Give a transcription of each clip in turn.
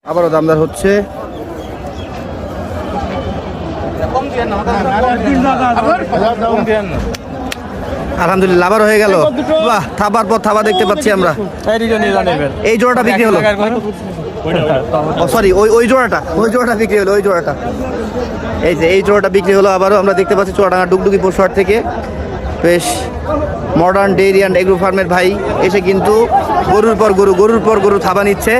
আবারও দামদার হচ্ছে। আলহামদুলিল্লাহ আবার হয়ে গেল। বাহ, থাবার পর থাবা দেখতে পাচ্ছি আমরা। এই জোড়াটা বিক্রি হলো, সরি ওই জোড়াটা বিক্রি হলো, ওই জোড়াটা, এই যে এই জোড়াটা বিক্রি হলো। আবারও আমরা দেখতে পাচ্ছি চুয়াডাঙ্গা ডুগডুগি পশুহাট থেকে বেশ মডার্ন ডেইরি অ্যান্ড এগ্রো ফার্মের ভাই এসে কিন্তু গরুর পর গরু থাবা নিচ্ছে।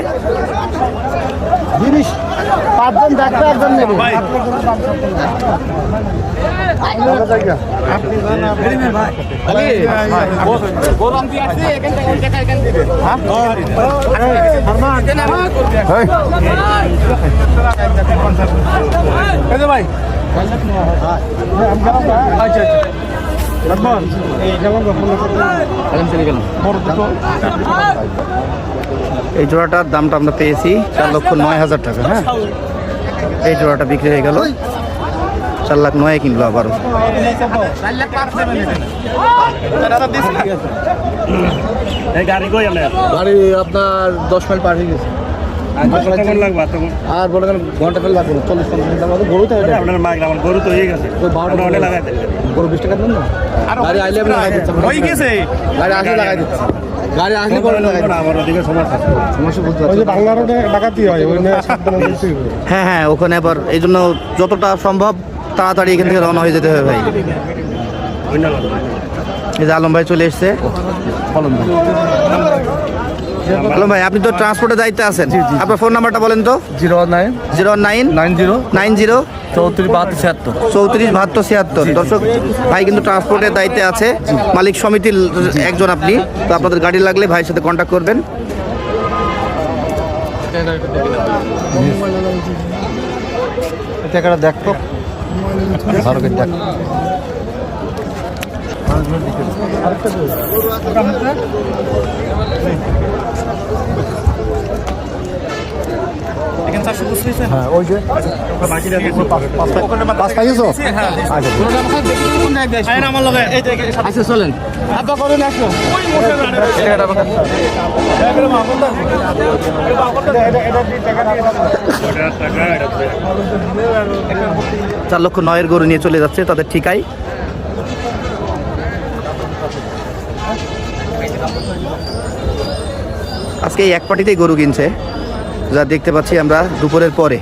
এই জোড়াটার দামটা আমরা পেয়েছি 4,09,000 টাকা। হ্যাঁ, এই জোড়াটা বিক্রি হয়ে গেল 4,09,000 কিনলো আবারও। গাড়ি আপনার 10 মাইল পার হয়ে গেছে। আর বলে ঘন্টা ফেল লাগবে 40-50 মিনিট লাগবে। গরু তো আমার গরু তো হয়ে গেছে, গরু 20 টাকা দেন না। গাড়ি আইলে আমি লাগাই দিচ্ছি, গাড়ি আসলে লাগাই দিচ্ছি, গাড়ি আসলে করে লাগাই দিচ্ছি। আমার ওদিকে সমস্যা বুঝতে পারছি, বাংলা রোডে ডাকাতি হয়, ওই নিয়ে সাবধানে বলতে হবে। হ্যাঁ, ওখানে আবার এই জন্য যতটা সম্ভব তাড়াতাড়ি এখান থেকে রওনা হয়ে যেতে হবে ভাই। এই যে আলম ভাই চলে এসছে। আলম ভাই, আপনি তো ট্রান্সপোর্টের দায়িত্বে আছেন, আপনার ফোন নাম্বারটা বলেন তো। 0990 347276। দর্শক ভাই কিন্তু ট্রান্সপোর্টের দায়িত্বে আছে, মালিক সমিতির একজন আপনি। তো আপনাদের গাড়ি লাগলে ভাইয়ের সাথে কন্ট্যাক্ট করবেন। টাকাটা দেখতো ভালো করে দেখ। হ্যাঁ, ওই যে আচ্ছা চলেন $4,09,000 গরু নিয়ে চলে যাচ্ছে তাদের ঠিকায়। আজকে এই এক পার্টিতেই গরু কিনছে, যা দেখতে পাচ্ছি আমরা দুপুরের পরে।